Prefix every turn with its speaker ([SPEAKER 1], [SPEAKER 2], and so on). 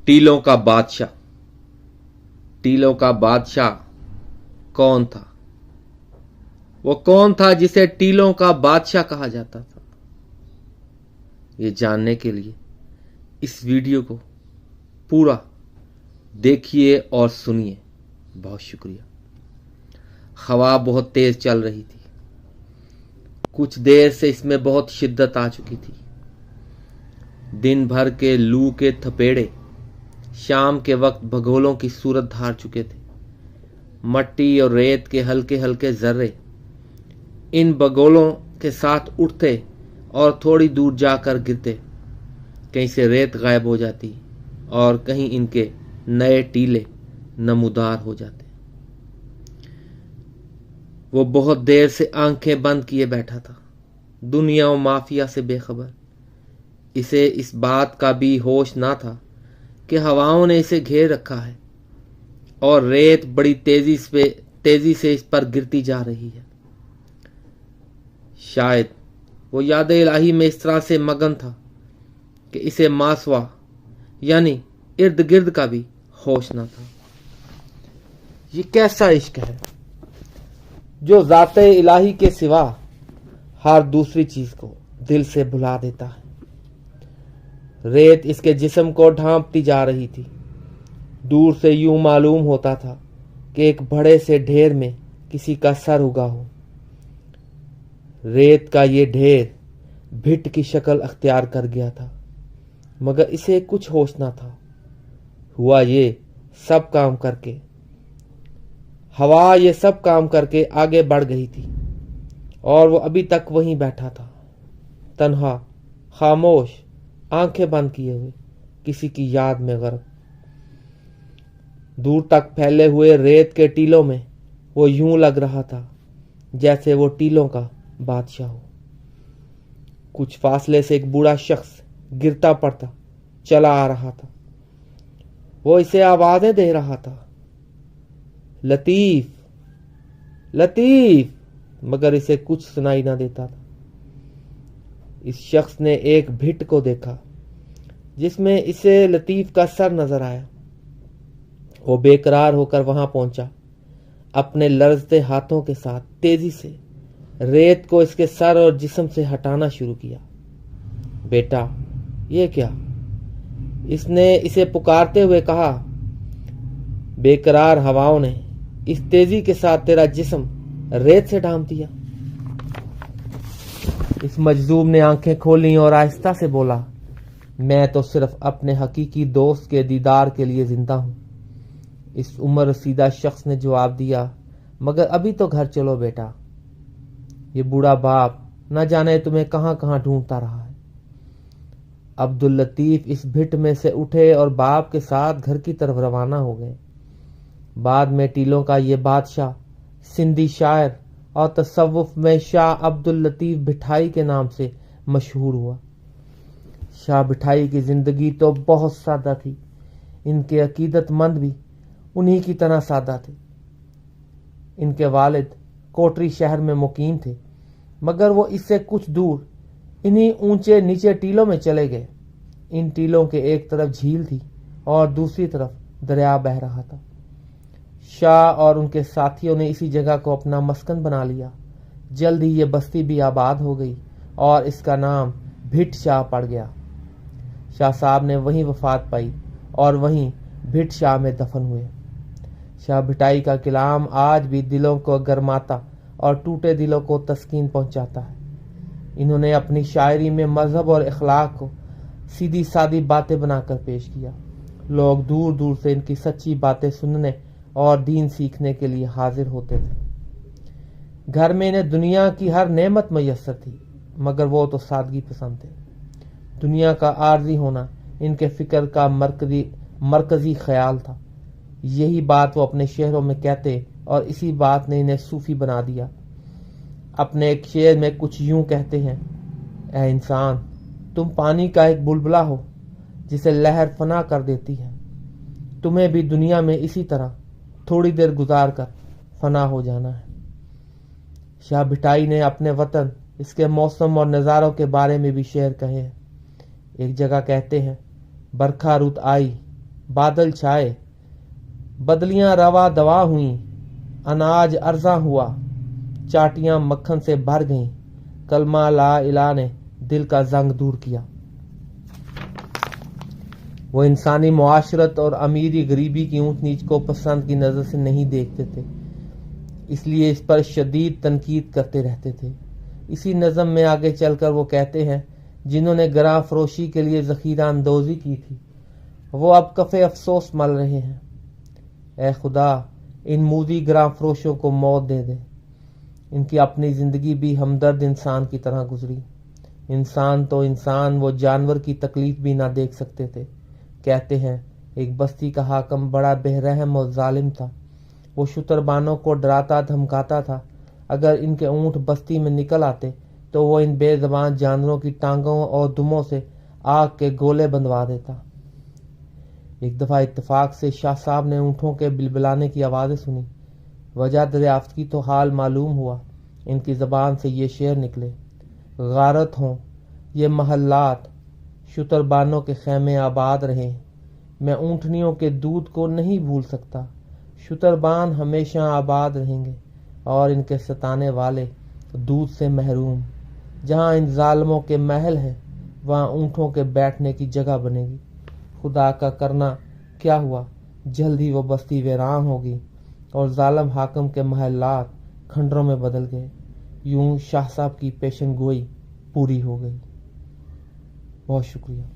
[SPEAKER 1] टीलों का बादशाह। टीलों का बादशाह कौन था? वो कौन था जिसे टीलों का बादशाह कहा जाता था? ये जानने के लिए इस वीडियो को पूरा देखिए और सुनिए। बहुत शुक्रिया। हवा बहुत तेज चल रही थी। कुछ देर से इसमें बहुत शिद्दत आ चुकी थी। दिन भर के लू के थपेड़े शाम के वक्त भगोलों की सूरत धार चुके थे। मट्टी और रेत के हल्के हल्के जर्रे इन भगोलों के साथ उठते और थोड़ी दूर जाकर गिरते। कहीं से रेत गायब हो जाती और कहीं इनके नए टीले नमूदार हो जाते। वो बहुत देर से आंखें बंद किए बैठा था, दुनिया और माफिया से बेखबर। इसे इस बात का भी होश ना था कि हवाओं ने इसे घेर रखा है और रेत बड़ी तेजी से इस पर गिरती जा रही है। शायद वो याद इलाही में इस तरह से मगन था कि इसे मासवा यानी इर्द गिर्द का भी होश ना था। ये कैसा इश्क है जो ज़ाते इलाही के सिवा हर दूसरी चीज को दिल से भुला देता है। रेत इसके जिस्म को ढांपती जा रही थी। दूर से यूं मालूम होता था कि एक बड़े से ढेर में किसी का सर उगा हो। रेत का ये ढेर भिट की शक्ल अख्तियार कर गया था, मगर इसे कुछ होश ना था। हुआ ये सब काम करके हवा ये सब काम करके आगे बढ़ गई थी और वो अभी तक वहीं बैठा था, तन्हा, खामोश, आंखें बंद किए हुए, किसी की याद में गर्क। दूर तक फैले हुए रेत के टीलों में वो यूं लग रहा था जैसे वो टीलों का बादशाह हो। कुछ फासले से एक बूढ़ा शख्स गिरता पड़ता चला आ रहा था। वो इसे आवाजें दे रहा था, लतीफ, लतीफ, मगर इसे कुछ सुनाई ना देता था। इस शख्स ने एक भिट को देखा जिसमें इसे लतीफ का सर नजर आया। वो बेकरार होकर वहां पहुंचा। अपने लरजते हाथों के साथ तेजी से रेत को इसके सर और जिस्म से हटाना शुरू किया। बेटा, ये क्या? इसने इसे पुकारते हुए कहा। बेकरार हवाओं ने इस तेजी के साथ तेरा जिस्म रेत से ढांप दिया। इस मजलूम ने आंखें खोली और आहिस्ता से बोला, मैं तो सिर्फ अपने हकीकी दोस्त के दीदार के लिए जिंदा हूं। इस उम्र रसीदा शख्स ने जवाब दिया, मगर अभी तो घर चलो बेटा। ये बूढ़ा बाप न जाने तुम्हें कहां कहां ढूंढता रहा है। अब्दुल लतीफ इस भिट में से उठे और बाप के साथ घर की तरफ रवाना हो गए। बाद में टीलों का ये बादशाह सिंधी शायर और तसव्वुफ में शाह अब्दुल लतीफ भिठाई के नाम से मशहूर हुआ। शाह भिठाई की जिंदगी तो बहुत सादा थी। इनके अकीदतमंद भी उन्हीं की तरह सादा थे। इनके वालिद कोटरी शहर में मुकीम थे, मगर वो इससे कुछ दूर इन्हीं ऊंचे नीचे टीलों में चले गए। इन टीलों के एक तरफ झील थी और दूसरी तरफ दरिया बह रहा था। शाह और उनके साथियों ने इसी जगह को अपना मस्कन बना लिया। जल्द ही ये बस्ती भी आबाद हो गई और इसका नाम भिट शाह पड़ गया। शाह साहब ने वहीं वफात पाई और वहीं भिट शाह में दफन हुए। शाह भिटाई का कलाम आज भी दिलों को गरमाता और टूटे दिलों को तस्कीन पहुंचाता है। इन्होंने अपनी शायरी में मजहब और इखलाक को सीधी सादी बातें बनाकर पेश किया। लोग दूर दूर से इनकी सच्ची बातें सुनने और दीन सीखने के लिए हाजिर होते थे। घर में इन्हें दुनिया की हर नेमत मैसर थी, मगर वो तो सादगी पसंद थे। दुनिया का आर्जी होना इनके फिक्र का मरकजी ख्याल था। यही बात वो अपने शेरों में कहते और इसी बात ने इन्हें सूफी बना दिया। अपने एक शेर में कुछ यूं कहते हैं, ऐ इंसान, तुम पानी का एक बुलबुला हो जिसे लहर फना कर देती है। तुम्हें भी दुनिया में इसी तरह थोड़ी देर गुजार कर फना हो जाना है। शाह भिटाई ने अपने वतन, इसके मौसम और नज़ारों के बारे में भी शेर कहे हैं। एक जगह कहते हैं, बरखा रुत आई, बादल छाए, बदलियां रवा दवा हुई, अनाज अर्जा हुआ, चाटियां मक्खन से भर गईं, कलमा ला इला ने दिल का जंग दूर किया। वो इंसानी मुआशरत और अमीरी गरीबी की ऊंच नीच को पसंद की नज़र से नहीं देखते थे, इसलिए इस पर शदीद तनकीद करते रहते थे। इसी नज़म में आगे चलकर वो कहते हैं, जिन्होंने गरां फरोशी के लिए ज़ख़ीरा अंदोज़ी की थी, वो अब कफ़े अफसोस मल रहे हैं। ए खुदा, इन मूदी गरां फरोशों को मौत दे दे। इनकी अपनी ज़िंदगी भी हमदर्द इंसान की तरह गुजरी। इंसान तो इंसान, वो जानवर की तकलीफ भी ना देख सकते थे। कहते हैं, एक बस्ती का हाकम बड़ा बेरहम और जालिम था। वो शुतरबानों को डराता धमकाता था। अगर इनके ऊँट बस्ती में निकल आते तो वो इन बेज़बान जानवरों की टांगों और दुमों से आग के गोले बंधवा देता। एक दफ़ा इत्तेफाक से शाह साहब ने ऊँटों के बिलबिलाने की आवाज़ें सुनी। वजह दरियाफ्त की तो हाल मालूम हुआ। इनकी ज़बान से ये शेर निकले, गारत हों ये महल्लात, शुतरबानों के खेमे आबाद रहे। मैं ऊँटनियों के दूध को नहीं भूल सकता। शुतरबान हमेशा आबाद रहेंगे और इनके सताने वाले दूध से महरूम। जहाँ इन जालिमों के महल हैं, वहाँ ऊँटों के बैठने की जगह बनेगी। खुदा का करना क्या हुआ, जल्द ही वो बस्ती वीरान होगी और जालिम हाकिम के महल्लात खंडरों में बदल गए। यूं शाह साहब की पेशन गोई पूरी हो गई। बहुत शुक्रिया।